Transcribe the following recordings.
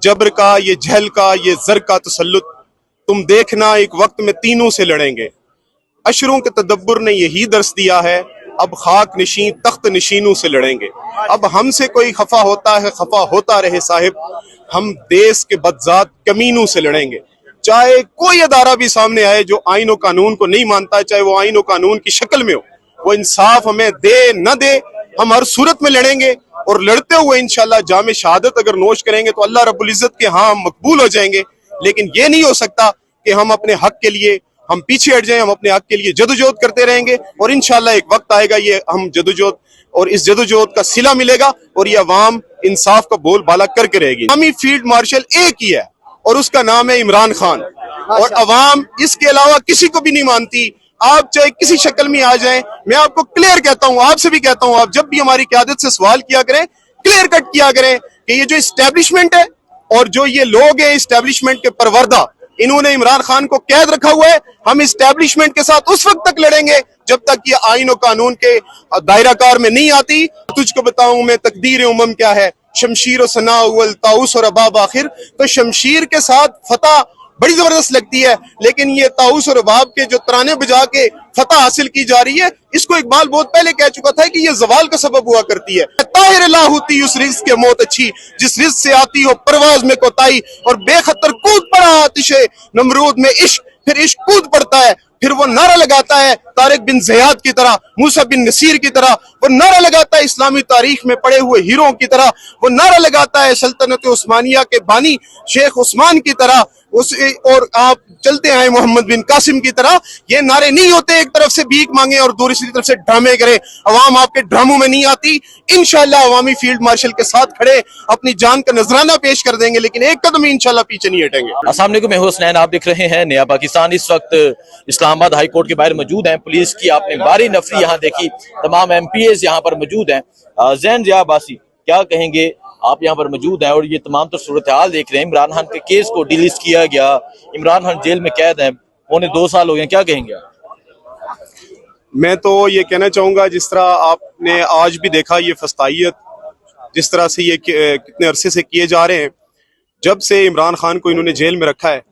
जबर का, ये जहल का, ये जर का तसल्लुत तुम देखना एक वक्त में तीनों से लड़ेंगे। अशरों के तदब्बर ने यही दर्स दिया है, अब खाक नशीं तख्त नशीनों से लड़ेंगे। अब हमसे कोई खफा होता है, खफा होता रहे साहिब, हम देश के बदजात कमीनों से लड़ेंगे। चाहे कोई अदारा भी सामने आए जो आइन और कानून को नहीं मानता, चाहे वो आइन और कानून की शक्ल में हो, वो इंसाफ हमें दे न दे, हम हर सूरत में लड़ेंगे। और लड़ते हुए इंशाल्लाह जामे शहादत अगर नोश करेंगे तो अल्लाह रब्बुल इज्जत के यहाँ हम मकबूल हो जाएंगे। लेकिन ये नहीं हो सकता कि हम अपने हक के लिए हम पीछे हट जाएं, हम अपने हक के लिए जदोजहद करते रहेंगे। और इंशाल्लाह एक वक्त आएगा ये हम जदोजहद और इस जदोजहद का सिला मिलेगा और ये अवाम इंसाफ का बोल बाला करके रहेगी। हमी फील्ड मार्शल एक ही है और उसका नाम है इमरान खान, और अवाम इसके अलावा किसी को भी नहीं मानती। आप चाहे किसी शक्ल में आ जाएं, मैं आपको क्लियर कहता हूं, आपसे भी कहता हूं, आप जब भी हमारी क़यादत से सवाल किया करें, क्लियर कट किया करें कि ये जो इस्टेब्लिशमेंट है और जो ये लोग हैं इस्टेब्लिशमेंट के परवरदा, इन्होंने इमरान खान को कैद रखा हुआ है। हम इस्टेब्लिशमेंट के साथ उस वक्त तक लड़ेंगे जब तक ये आइन और कानून के दायरा कार में नहीं आती। तुझको बताऊं मैं तकदीर उमम क्या है, शमशीर और सना अव्वल ताउस और अबाब आखिर। तो शमशीर के साथ फतह बड़ी जबरदस्त लगती है, लेकिन ये ताउस और अबाब के जो तराने बजा के फतह हासिल की जा रही है, इसको इकबाल बहुत पहले कह चुका था कि ये जवाल का सबब हुआ करती है। ताहिर ला होती उस रिज़्क़ के मौत अच्छी, जिस रिज़्क़ से आती हो परवाज में कोताही, और बेखतर कूद पड़ा आतिशे नमरूद में इश्क, फिर इश्क कूद पड़ता है। फिर वो नारा लगाता है तारिक बिन ज़ियाद की तरह, मूसा बिन नसीर की तरह, वो नारा लगाता है इस्लामी तारीख में पड़े हुए हीरों की तरह, वो नारा लगाता है सल्तनत उस्मानिया के बानी शेख उस्मान की तरह, और आप चलते आए मोहम्मद बिन कासिम की तरह। ये नारे नहीं होते एक तरफ से भीख मांगे और दूसरी तरफ से ड्रामे करे। अवाम आपके ड्रामों में नहीं आती। इंशाल्लाह अवामी फील्ड मार्शल के साथ खड़े अपनी जान का नजराना पेश कर देंगे, लेकिन एक कदम इंशाल्लाह पीछे नहीं हटेंगे। अस्सलाम वालेकुम, मैं हूं हसनैन, आप देख रहे हैं नया पाकिस्तान। इस वक्त इस्लामाबाद हाई कोर्ट के बाहर मौजूद हैं। पुलिस की आपने भारी नफरी यहाँ देखी, तमाम MPAs यहाँ पर मौजूद हैं। ज़ैन ज़िया अब्बासी, क्या कहेंगे, आप यहाँ पर मौजूद हैं और ये तमाम तो सूरत हाल देख रहे हैं। इमरान खान के केस को डिलीट किया गया, इमरान खान जेल में कैद है, पौने 2 साल हो गए, क्या कहेंगे आप? मैं तो ये कहना चाहूंगा, जिस तरह आपने आज भी देखा ये फस्तायत जिस तरह से ये कितने अरसे से किए जा रहे हैं, जब से इमरान खान को इन्होंने जेल में रखा है,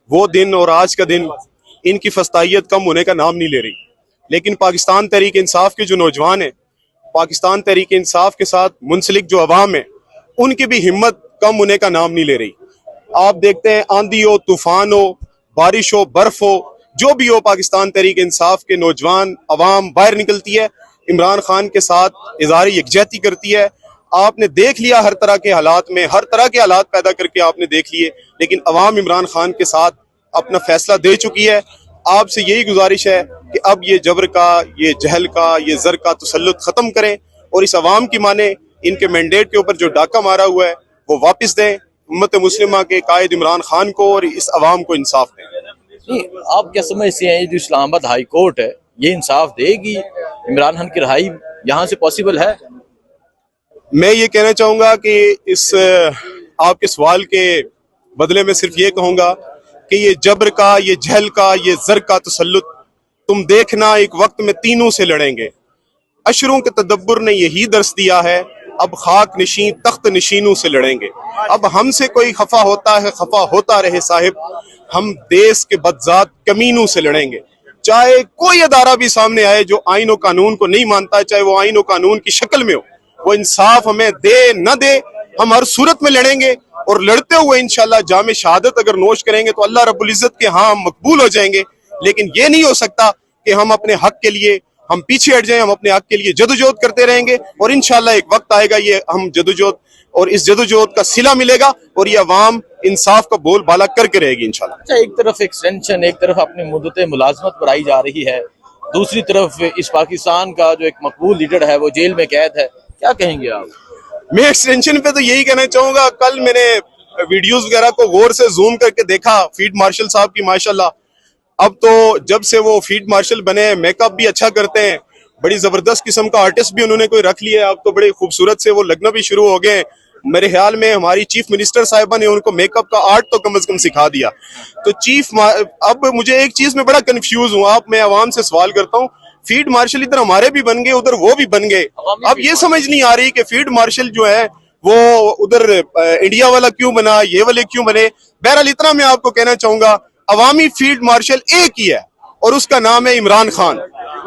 वो दिन और आज का दिन इनकी फस्तायत कम होने का नाम नहीं ले रही। लेकिन पाकिस्तान तहरीक इंसाफ के जो नौजवान हैं, पाकिस्तान तहरीक इंसाफ के साथ मुंसलिक जो अवाम है, उनकी भी हिम्मत कम होने का नाम नहीं ले रही। आप देखते हैं आंधी हो, तूफान हो, बारिश हो, बर्फ हो, जो भी हो, पाकिस्तान तहरीक इंसाफ के नौजवान अवाम बाहर निकलती है, इमरान खान के साथ इज़हार यकजहती करती है। आपने देख लिया हर तरह के हालात में, हर तरह के हालात पैदा करके आपने देख लिए, लेकिन अवाम इमरान खान के साथ अपना फैसला दे चुकी है। आपसे यही गुजारिश है कि अब ये जबर का, ये जहल का, ये जर का तसल्लुत खत्म करें और इस अवाम की माने, इनके मैंडेट के ऊपर जो डाका मारा हुआ है वो वापस दें, उम्मत मुस्लिमा के कायद इमरान खान को और इस अवाम को इंसाफ दें। नहीं, आप क्या समझते हैं, ये जो इस्लामाबाद हाई कोर्ट है, ये इंसाफ देगी? इमरान खान की रिहाई यहाँ से पॉसिबल है? मैं ये कहना चाहूँगा कि इस आपके सवाल के बदले में सिर्फ ये कहूँगा कि ये जबर का, ये जहल का, ये जर का तसल्लुत तुम देखना एक वक्त में तीनों से लड़ेंगे। अशरों के तदब्बर ने यही दर्स दिया है, अब खाक नशीं तख्त नशीनों से लड़ेंगे। अब हमसे कोई खफा होता है, खफा होता रहे साहिब, हम देश के बदजात कमीनों से लड़ेंगे। चाहे कोई अदारा भी सामने आए जो आइन और कानून को नहीं मानता, चाहे वो आइन और कानून की शक्ल में हो, वो इंसाफ हमें दे न दे, हम हर सूरत में लड़ेंगे। और लड़ते हुए इंशाल्लाह जामे शहादत अगर नोश करेंगे तो अल्लाह रब्बुल इज्जत के यहाँ हम मकबूल हो जाएंगे। लेकिन ये नहीं हो सकता कि हम अपने हक के लिए हम पीछे हट जाएं, हम अपने हक के लिए जदोजहद करते रहेंगे। और इंशाल्लाह एक वक्त आएगा ये हम जदोजहद और इस जदोजहद का सिला मिलेगा और ये अवाम इंसाफ का बोल बाला करके रहेगी इंशाल्लाह। अच्छा, एक तरफ एक्सटेंशन, एक तरफ अपनी मुद्दत मुलाजमत बढ़ाई जा रही है, दूसरी तरफ इस पाकिस्तान का जो एक मकबूल लीडर है वो जेल में कैद है, क्या कहेंगे आप? मैं एक्सटेंशन पे तो यही कहना चाहूंगा, कल मैंने वीडियोस वगैरह को गौर से जूम करके देखा फील्ड मार्शल साहब की, माशाल्लाह अब तो जब से वो फील्ड मार्शल बने, मेकअप भी अच्छा करते हैं, बड़ी जबरदस्त किस्म का आर्टिस्ट भी उन्होंने कोई रख लिया है, अब तो बड़े खूबसूरत से वो लगना भी शुरू हो गए। मेरे ख्याल में हमारी चीफ मिनिस्टर साहिबा ने उनको मेकअप का आर्ट तो कम से कम सिखा दिया। तो अब मुझे एक चीज में बड़ा कंफ्यूज हूँ, मैं आवाम से सवाल करता हूँ, फील्ड मार्शल इधर हमारे भी बन गए, उधर वो भी बन गए। अब ये समझ नहीं आ रही कि फील्ड मार्शल जो है वो उधर इंडिया वाला क्यों बना, ये वाले क्यों बने। बहरहाल इतना मैं आपको कहना चाहूंगा, अवामी फील्ड मार्शल एक ही है और उसका नाम है इमरान खान,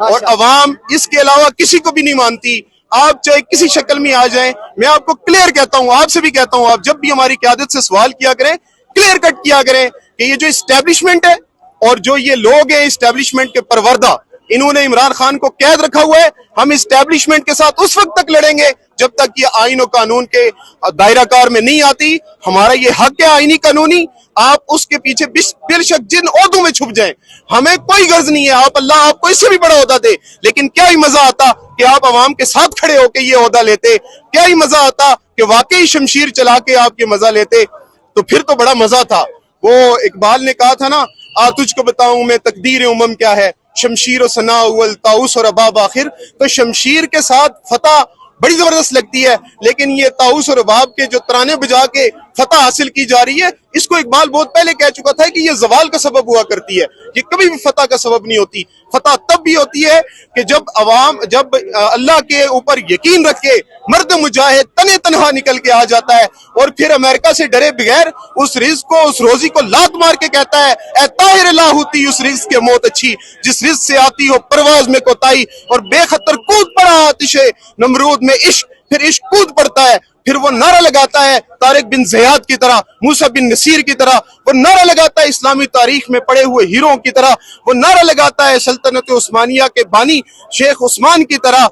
और अवाम इसके अलावा किसी को भी नहीं मानती। आप चाहे किसी शक्ल में आ जाएं, मैं आपको क्लियर कहता हूं, आपसे भी कहता हूं, आप जब भी हमारी क़यादत से सवाल किया करें, क्लियर कट किया करें कि ये जो इस्टेब्लिशमेंट है और जो ये लोग हैं इस्टेब्लिशमेंट के परवरदा, इन्होंने इमरान खान को कैद रखा हुआ है। हम इस्टेब्लिशमेंट के साथ उस वक्त तक लड़ेंगे जब तक ये आईन और कानून के दायरा कार में नहीं आती। हमारा ये हक है आईनी कानूनी, आप उसके पीछे बेशक जिन ओहदों में छुप जाएं, हमें कोई गर्ज नहीं है। आप अल्लाह आपको इससे भी बड़ा ओहदा दे, लेकिन क्या ही मजा आता कि आप अवाम के साथ खड़े होकर ये ओहदा लेते, क्या ही मजा आता कि वाकई शमशीर चला के आप ये मजा लेते, तो फिर तो बड़ा मजा था। वो इकबाल ने कहा था ना, आ तुझको बताऊं मैं तकदीर उमम क्या है, शमशीर और सना अव्वल ताउस और अबाब आखिर। तो शमशीर के साथ फतह बड़ी जबरदस्त लगती है, लेकिन ये ताउस और अबाब के जो तराने बजा के फतह हासिल की जा रही है, इसको इकबाल बहुत पहले कह चुका था कि ये जवाल का सबब हुआ करती है, ये कभी भी फतह का सबब नहीं होती। फतह तब भी होती है कि जब अल्लाह के ऊपर यकीन रख के मर्द मुजाहिद तने तनहा निकल के आ जाता है और फिर अमेरिका से डरे बगैर उस रिज़्क को, उस रोजी को लात मार के कहता है, ए ताहिर ला होती उस रिज़्क के मौत अच्छी, जिस रिज़्क से आती हो परवाज में कोताही, और बेखतर कूद पड़ा आतिशे नमरूद में इश्क, फिर इश्क कूद पड़ता है। फिर वो नारा लगाता है तारिक बिन ज़ियाद की तरह, मूसा बिन नसीर की तरह, वो नारा लगाता है इस्लामी तारीख में पड़े हुए हीरों की तरह, वो नारा लगाता है सल्तनत उस्मानिया के बानी शेख उस्मान की तरह,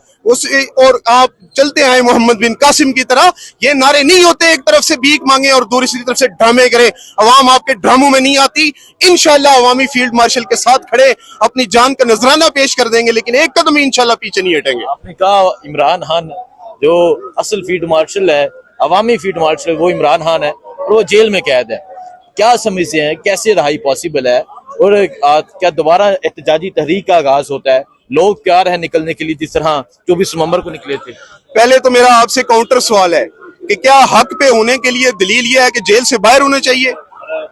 और आप चलते आए मोहम्मद बिन कासिम की तरह। ये नारे नहीं होते एक तरफ से भीख मांगे और दूसरी तरफ से ड्रामे करे। अवाम आपके ड्रामों में नहीं आती। इंशाल्लाह अवामी फील्ड मार्शल के साथ खड़े अपनी जान का नजराना पेश कर देंगे, लेकिन एक कदम इंशाल्लाह पीछे नहीं हटेंगे। आपने कहा इमरान खान जो असल फील्ड मार्शल है, अवामी फील्ड मार्शल, वो इमरान खान है और वो जेल में कैद है। क्या समझते हैं कैसे रहाई पॉसिबल है, और क्या दोबारा एहतजाजी तहरीक का आगाज होता है? लोग तैयार है निकलने के लिए जिस तरह 24 नवंबर को निकले थे। पहले तो मेरा आपसे काउंटर सवाल है कि क्या हक पे होने के लिए दलील यह है कि जेल से बाहर होना चाहिए?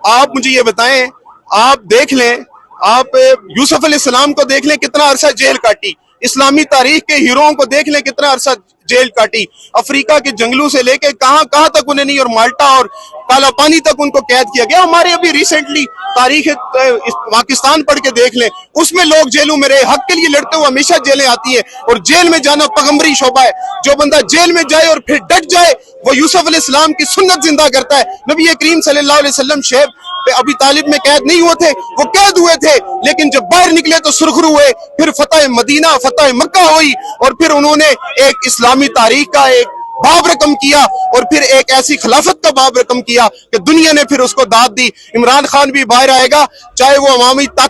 आप मुझे ये बताएं, आप देख लें, आप यूसुफ अलैहिस्सलाम को देख लें कितना अरसा जेल काटी, इस्लामी तारीख के हीरोओं को देख लें कितना अरसा जेल काटी, अफ्रीका के जंगलों से लेके कहां कहां तक उन्हें नहीं, और माल्टा और काला पानी तक उनको कैद किया गया। हमारे अभी रिसेंटली तारीख पाकिस्तान पढ़ के देख लें, उसमें लोग जेलों में रहे, हक के लिए लड़ते हुए हमेशा जेलें आती है, और जेल में जाना पैगंबरी शोभा है। जो बंदा जेल में जाए और फिर डट जाए वो यूसुफ अलैहिस्सलाम की सुन्नत जिंदा करता है। नबी करीम सल्लल्लाहु अलैहि वसल्लम शेब अबी तालिब में कैद नहीं हुए थे, वो कैद हुए थे, लेकिन जब बाहर निकले तो सुरखरू हुए। फिर फतह मदीना, फतह मक्का हुई, और फिर उन्होंने एक इस्लामी तारीख का एक बाब रकम किया, और फिर एक ऐसी खिलाफत का बाब रकम किया कि दुनिया ने फिर उसको दाद दी। इमरान खान भी बाहर आएगा, चाहे वो अवामी